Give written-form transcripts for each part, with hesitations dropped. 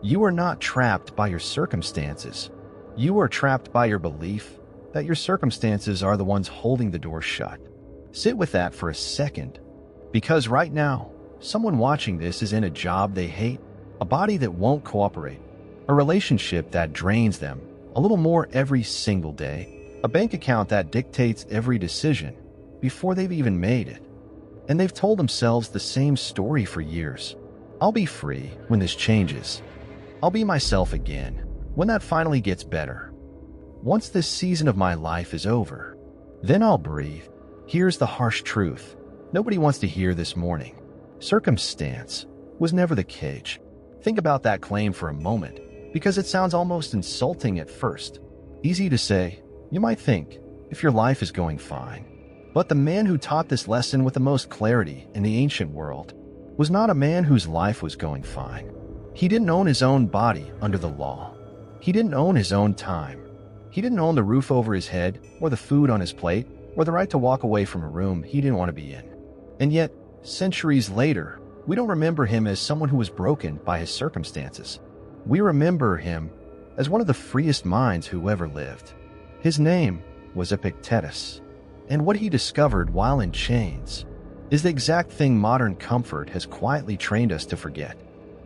You are not trapped by your circumstances. You are trapped by your belief that your circumstances are the ones holding the door shut. Sit with that for a second, because right now, someone watching this is in a job they hate, a body that won't cooperate, a relationship that drains them a little more every single day, a bank account that dictates every decision before they've even made it. And they've told themselves the same story for years. I'll be free when this changes. I'll be myself again when that finally gets better. Once this season of my life is over, then I'll breathe. Here's the harsh truth nobody wants to hear this morning. Circumstance was never the cage. Think about that claim for a moment, because it sounds almost insulting at first. Easy to say, you might think, if your life is going fine. But the man who taught this lesson with the most clarity in the ancient world was not a man whose life was going fine. He didn't own his own body under the law. He didn't own his own time. He didn't own the roof over his head, or the food on his plate, or the right to walk away from a room he didn't want to be in. And yet, centuries later, we don't remember him as someone who was broken by his circumstances. We remember him as one of the freest minds who ever lived. His name was Epictetus. And what he discovered while in chains is the exact thing modern comfort has quietly trained us to forget.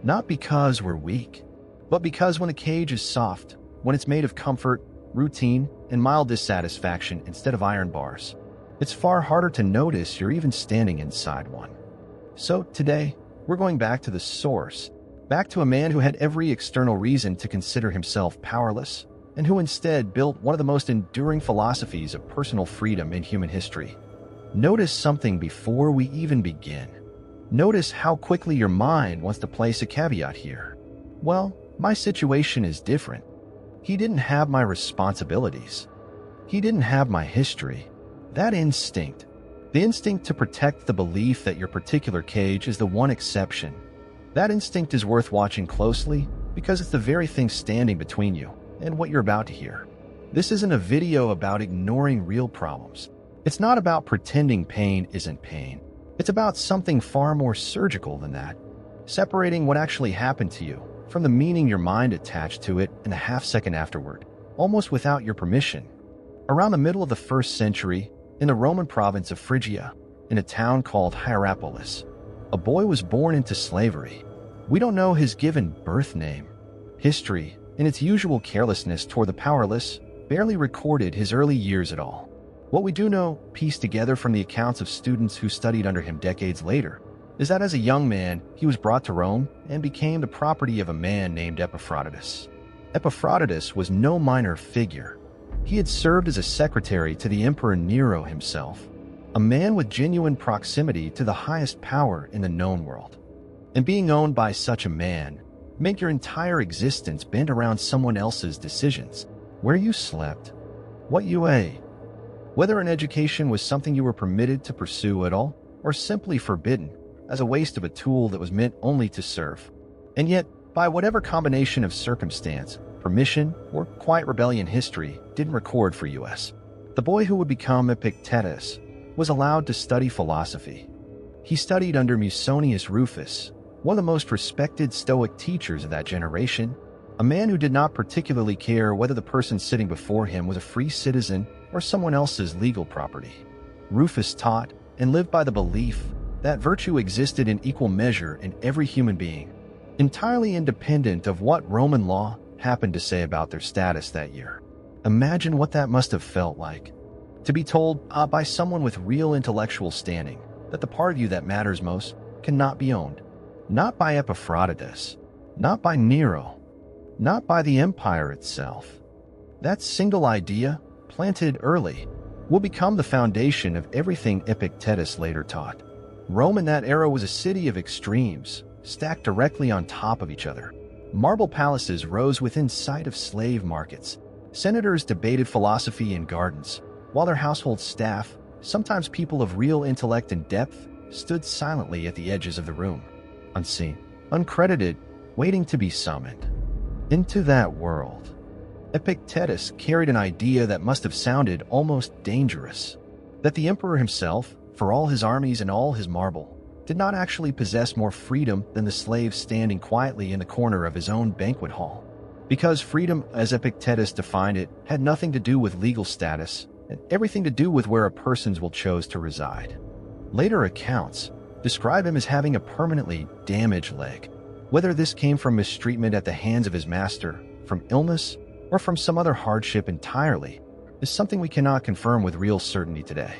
Not because we're weak, but because when the cage is soft, when it's made of comfort, routine, and mild dissatisfaction instead of iron bars, it's far harder to notice you're even standing inside one. So today, we're going back to the source, back to a man who had every external reason to consider himself powerless, and who instead built one of the most enduring philosophies of personal freedom in human history. Notice something before we even begin. Notice how quickly your mind wants to place a caveat here. Well, my situation is different. He didn't have my responsibilities. He didn't have my history. That instinct, the instinct to protect the belief that your particular cage is the one exception, that instinct is worth watching closely because it's the very thing standing between you and what you're about to hear. This isn't a video about ignoring real problems. It's not about pretending pain isn't pain. It's about something far more surgical than that, separating what actually happened to you from the meaning your mind attached to it in a half second afterward, almost without your permission. Around the middle of the 1st century, in the Roman province of Phrygia, in a town called Hierapolis, a boy was born into slavery. We don't know his given birth name. History, in its usual carelessness toward the powerless, barely recorded his early years at all. What we do know, pieced together from the accounts of students who studied under him decades later, is that as a young man, he was brought to Rome and became the property of a man named Epictetus. Epictetus was no minor figure. He had served as a secretary to the Emperor Nero himself, a man with genuine proximity to the highest power in the known world. And being owned by such a man meant your entire existence bent around someone else's decisions, where you slept, what you ate, whether an education was something you were permitted to pursue at all, or simply forbidden as a waste of a tool that was meant only to serve. And yet, by whatever combination of circumstance, permission, or quiet rebellion history didn't record for us, the boy who would become Epictetus was allowed to study philosophy. He studied under Musonius Rufus, one of the most respected Stoic teachers of that generation, a man who did not particularly care whether the person sitting before him was a free citizen or someone else's legal property. Rufus taught and lived by the belief that virtue existed in equal measure in every human being, entirely independent of what Roman law happened to say about their status that year. Imagine what that must have felt like, to be told by someone with real intellectual standing that the part of you that matters most cannot be owned. Not by Epictetus, not by Nero, not by the empire itself. That single idea, planted early, will become the foundation of everything Epictetus later taught. Rome in that era was a city of extremes, stacked directly on top of each other. Marble palaces rose within sight of slave markets. Senators debated philosophy in gardens, while their household staff, sometimes people of real intellect and depth, stood silently at the edges of the room, unseen, uncredited, waiting to be summoned. Into that world, Epictetus carried an idea that must have sounded almost dangerous, that the emperor himself, for all his armies and all his marble, did not actually possess more freedom than the slave standing quietly in the corner of his own banquet hall. Because freedom, as Epictetus defined it, had nothing to do with legal status and everything to do with where a person's will chose to reside. Later accounts describe him as having a permanently damaged leg. Whether this came from mistreatment at the hands of his master, from illness, or from some other hardship entirely, is something we cannot confirm with real certainty today.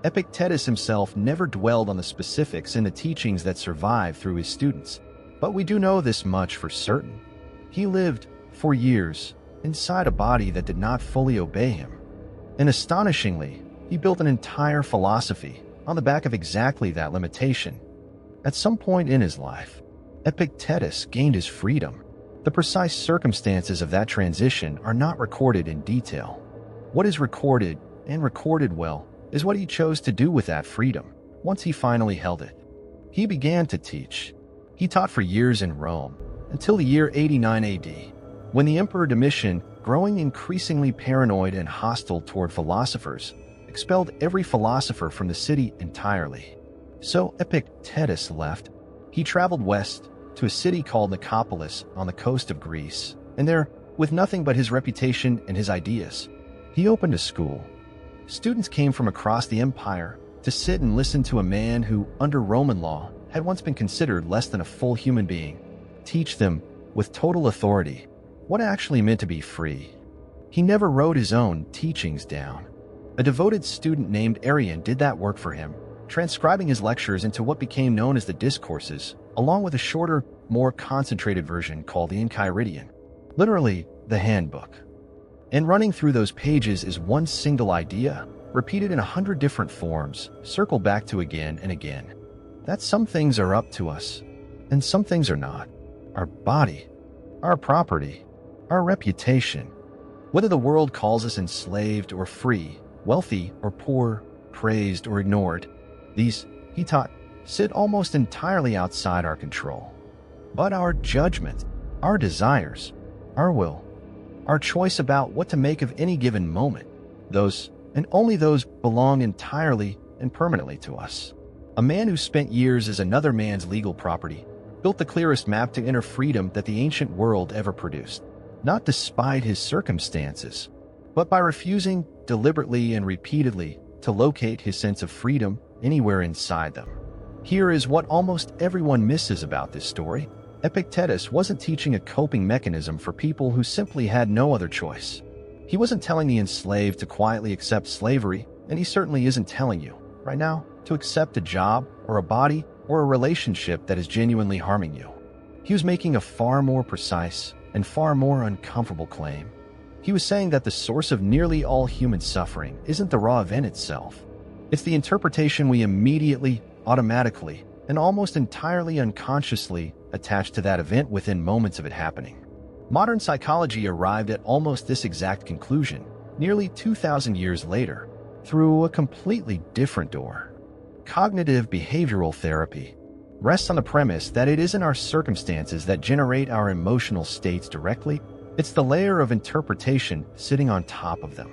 Epictetus himself never dwelled on the specifics in the teachings that survived through his students, but we do know this much for certain. He lived, for years, inside a body that did not fully obey him. And astonishingly, he built an entire philosophy on the back of exactly that limitation. At some point in his life, Epictetus gained his freedom. The precise circumstances of that transition are not recorded in detail. What is recorded, and recorded well, is what he chose to do with that freedom once he finally held it. He began to teach. He taught for years in Rome, until the year 89 AD, when the Emperor Domitian, growing increasingly paranoid and hostile toward philosophers, expelled every philosopher from the city entirely. So Epictetus left. He traveled west to a city called Nicopolis on the coast of Greece, and there, with nothing but his reputation and his ideas, he opened a school. Students came from across the empire to sit and listen to a man who, under Roman law, had once been considered less than a full human being, teach them, with total authority, what it actually meant to be free. He never wrote his own teachings down. A devoted student named Arian did that work for him, transcribing his lectures into what became known as the Discourses, along with a shorter, more concentrated version called the Enchiridion, literally the handbook. And running through those pages is one single idea, repeated in 100 different forms, circled back to again and again. That some things are up to us, and some things are not. Our body, our property, our reputation. Whether the world calls us enslaved or free, wealthy or poor, praised or ignored, these, he taught, sit almost entirely outside our control. But our judgment, our desires, our will, our choice about what to make of any given moment, those, and only those, belong entirely and permanently to us. A man who spent years as another man's legal property built the clearest map to inner freedom that the ancient world ever produced, not despite his circumstances, but by refusing deliberately and repeatedly to locate his sense of freedom anywhere inside them. Here is what almost everyone misses about this story. Epictetus wasn't teaching a coping mechanism for people who simply had no other choice. He wasn't telling the enslaved to quietly accept slavery, and he certainly isn't telling you, right now, to accept a job or a body or a relationship that is genuinely harming you. He was making a far more precise and far more uncomfortable claim. He was saying that the source of nearly all human suffering isn't the raw event itself. It's the interpretation we immediately, automatically, and almost entirely unconsciously attach to that event within moments of it happening. Modern psychology arrived at almost this exact conclusion nearly 2,000 years later through a completely different door. Cognitive behavioral therapy rests on the premise that it isn't our circumstances that generate our emotional states directly, it's the layer of interpretation sitting on top of them.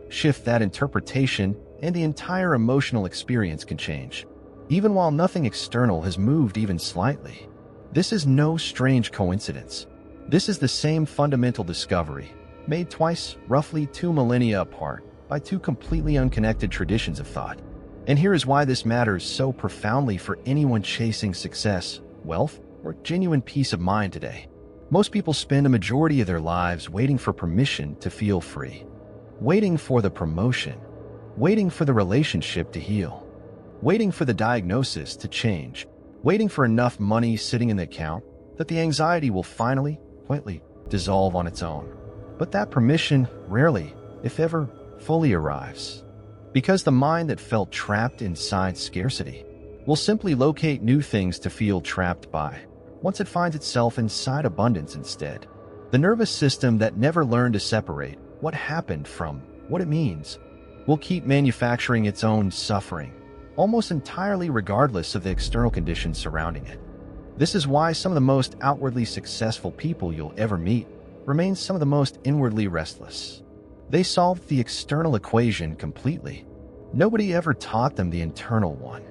Shift that interpretation and the entire emotional experience can change, even while nothing external has moved even slightly. This is no strange coincidence. This is the same fundamental discovery, made twice, roughly 2 millennia apart, by two completely unconnected traditions of thought. And here is why this matters so profoundly for anyone chasing success, wealth, or genuine peace of mind today. Most people spend a majority of their lives waiting for permission to feel free, waiting for the promotion, waiting for the relationship to heal, waiting for the diagnosis to change, waiting for enough money sitting in the account that the anxiety will finally, quietly dissolve on its own. But that permission rarely, if ever, fully arrives. Because the mind that felt trapped inside scarcity will simply locate new things to feel trapped by, once it finds itself inside abundance instead. The nervous system that never learned to separate what happened from what it means will keep manufacturing its own suffering, almost entirely regardless of the external conditions surrounding it. This is why some of the most outwardly successful people you'll ever meet remain some of the most inwardly restless. They solved the external equation completely. Nobody ever taught them the internal one.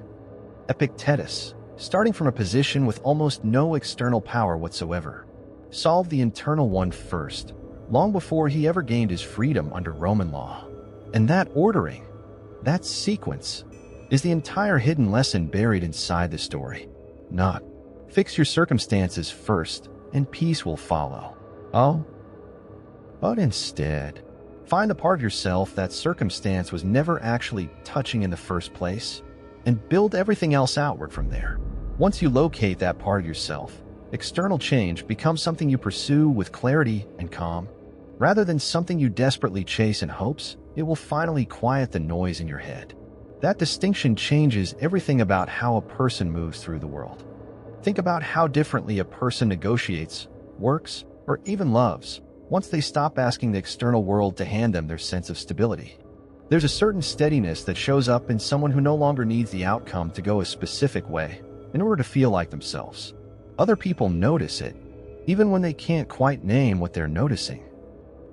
Epictetus, starting from a position with almost no external power whatsoever. Solve the internal one first, long before he ever gained his freedom under Roman law. And that ordering, that sequence, is the entire hidden lesson buried inside the story. Not, fix your circumstances first, and peace will follow. Oh, but instead, find the part of yourself that circumstance was never actually touching in the first place, and build everything else outward from there. Once you locate that part of yourself, external change becomes something you pursue with clarity and calm. Rather than something you desperately chase in hopes, it will finally quiet the noise in your head. That distinction changes everything about how a person moves through the world. Think about how differently a person negotiates, works, or even loves once they stop asking the external world to hand them their sense of stability. There's a certain steadiness that shows up in someone who no longer needs the outcome to go a specific way in order to feel like themselves. Other people notice it, even when they can't quite name what they're noticing.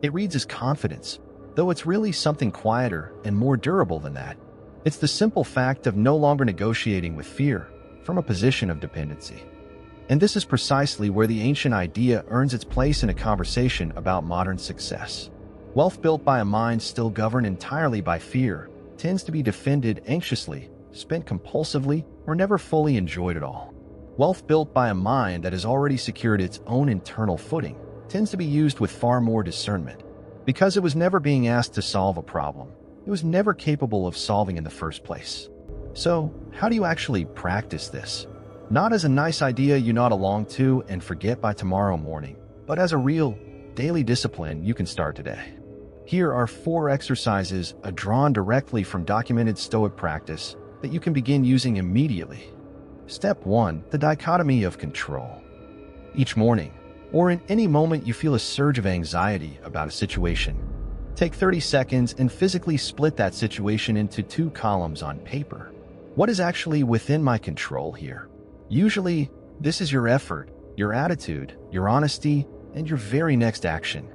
It reads as confidence, though it's really something quieter and more durable than that. It's the simple fact of no longer negotiating with fear from a position of dependency. And this is precisely where the ancient idea earns its place in a conversation about modern success. Wealth built by a mind still governed entirely by fear tends to be defended anxiously, spent compulsively, or never fully enjoyed at all. Wealth built by a mind that has already secured its own internal footing tends to be used with far more discernment. Because it was never being asked to solve a problem, it was never capable of solving in the first place. So, how do you actually practice this? Not as a nice idea you nod along to and forget by tomorrow morning, but as a real, daily discipline you can start today. Here are 4 exercises drawn directly from documented Stoic practice that you can begin using immediately. Step 1. The dichotomy of control. Each morning, or in any moment you feel a surge of anxiety about a situation, take 30 seconds and physically split that situation into 2 columns on paper. What is actually within my control here? Usually, this is your effort, your attitude, your honesty, and your very next action.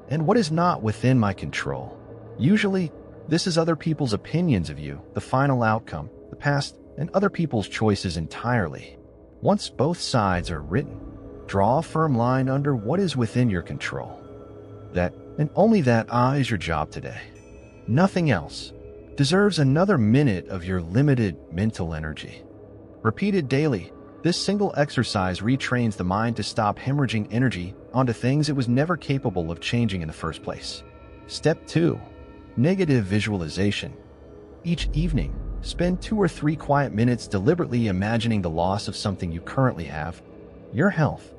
And what is not within my control? Usually, this is other people's opinions of you, the final outcome, the past, and other people's choices entirely. Once both sides are written, draw a firm line under what is within your control. That, and only that, is your job today. Nothing else deserves another minute of your limited mental energy. Repeated daily, this single exercise retrains the mind to stop hemorrhaging energy onto things it was never capable of changing in the first place. Step 2. Negative visualization. Each evening, spend 2 or 3 quiet minutes deliberately imagining the loss of something you currently have, your health,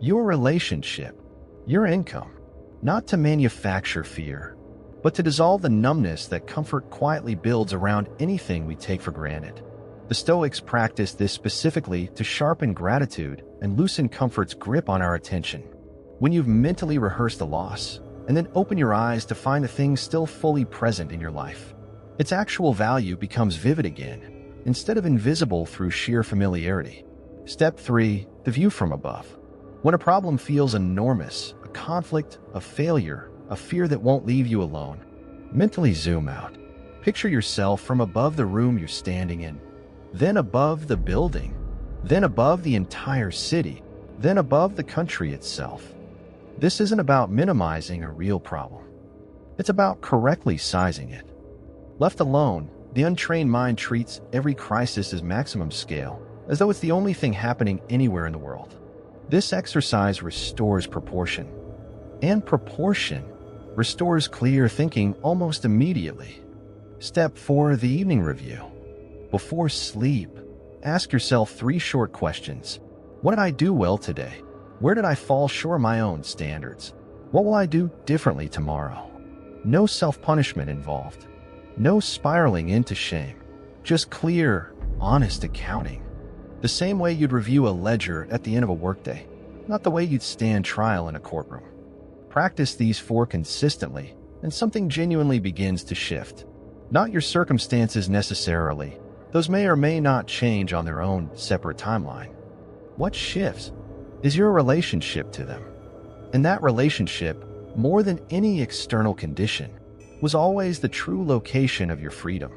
your relationship, your income, not to manufacture fear, but to dissolve the numbness that comfort quietly builds around anything we take for granted. The Stoics practiced this specifically to sharpen gratitude and loosen comfort's grip on our attention. When you've mentally rehearsed the loss, and then open your eyes to find the things still fully present in your life, its actual value becomes vivid again, instead of invisible through sheer familiarity. Step 3. The view from above. When a problem feels enormous, a conflict, a failure, a fear that won't leave you alone, mentally zoom out. Picture yourself from above the room you're standing in, then above the building, then above the entire city, then above the country itself. This isn't about minimizing a real problem. It's about correctly sizing it. Left alone, the untrained mind treats every crisis as maximum scale, as though it's the only thing happening anywhere in the world. This exercise restores proportion. And proportion restores clear thinking almost immediately. Step 4. The evening review. Before sleep, ask yourself 3 short questions. What did I do well today? Where did I fall short of my own standards? What will I do differently tomorrow? No self-punishment involved. No spiraling into shame. Just clear, honest accounting. The same way you'd review a ledger at the end of a workday, not the way you'd stand trial in a courtroom. Practice these 4 consistently, and something genuinely begins to shift. Not your circumstances necessarily. Those may or may not change on their own separate timeline. What shifts is your relationship to them. And that relationship, more than any external condition, was always the true location of your freedom.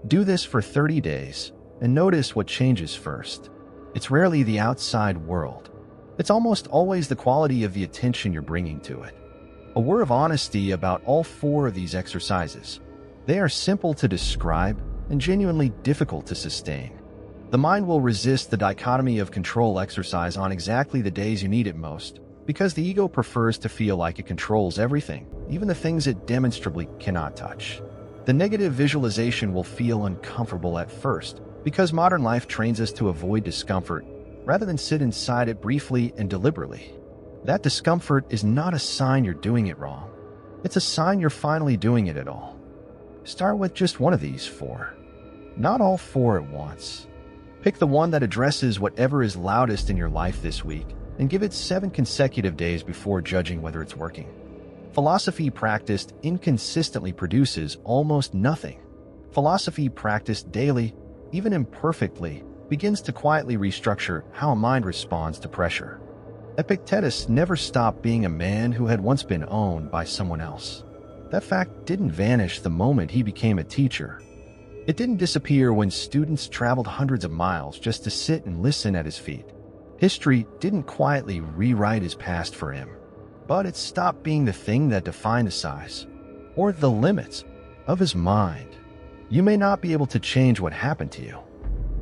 Do this for 30 days and notice what changes first. It's rarely the outside world. It's almost always the quality of the attention you're bringing to it. A word of honesty about all four of these exercises. They are simple to describe and genuinely difficult to sustain. The mind will resist the dichotomy of control exercise on exactly the days you need it most, because the ego prefers to feel like it controls everything, even the things it demonstrably cannot touch. The negative visualization will feel uncomfortable at first, because modern life trains us to avoid discomfort rather than sit inside it briefly and deliberately. That discomfort is not a sign you're doing it wrong. It's a sign you're finally doing it at all. Start with just one of these four. Not all four at once. Pick the one that addresses whatever is loudest in your life this week and give it 7 consecutive days before judging whether it's working. Philosophy practiced inconsistently produces almost nothing. Philosophy practiced daily, even imperfectly, begins to quietly restructure how a mind responds to pressure. Epictetus never stopped being a man who had once been owned by someone else. That fact didn't vanish the moment he became a teacher. It didn't disappear when students traveled hundreds of miles just to sit and listen at his feet. History didn't quietly rewrite his past for him, but it stopped being the thing that defined the size or the limits of his mind. You may not be able to change what happened to you.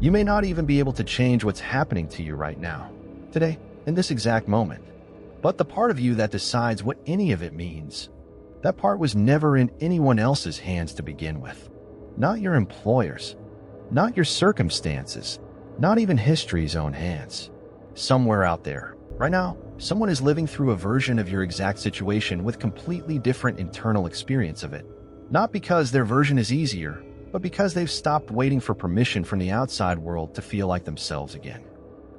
You may not even be able to change what's happening to you right now, today, in this exact moment. But the part of you that decides what any of it means, that part was never in anyone else's hands to begin with. Not your employer's, not your circumstances, not even history's own hands. Somewhere out there, right now, someone is living through a version of your exact situation with completely different internal experience of it. Not because their version is easier, but because they've stopped waiting for permission from the outside world to feel like themselves again.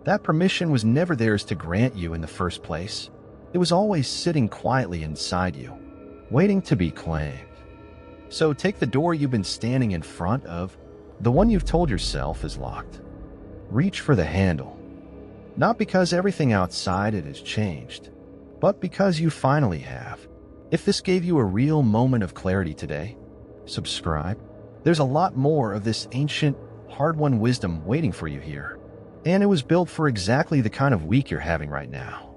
That permission was never theirs to grant you in the first place. It was always sitting quietly inside you, waiting to be claimed. So take the door you've been standing in front of, the one you've told yourself is locked. Reach for the handle. Not because everything outside it has changed, but because you finally have. If this gave you a real moment of clarity today, subscribe. There's a lot more of this ancient, hard-won wisdom waiting for you here. And it was built for exactly the kind of week you're having right now.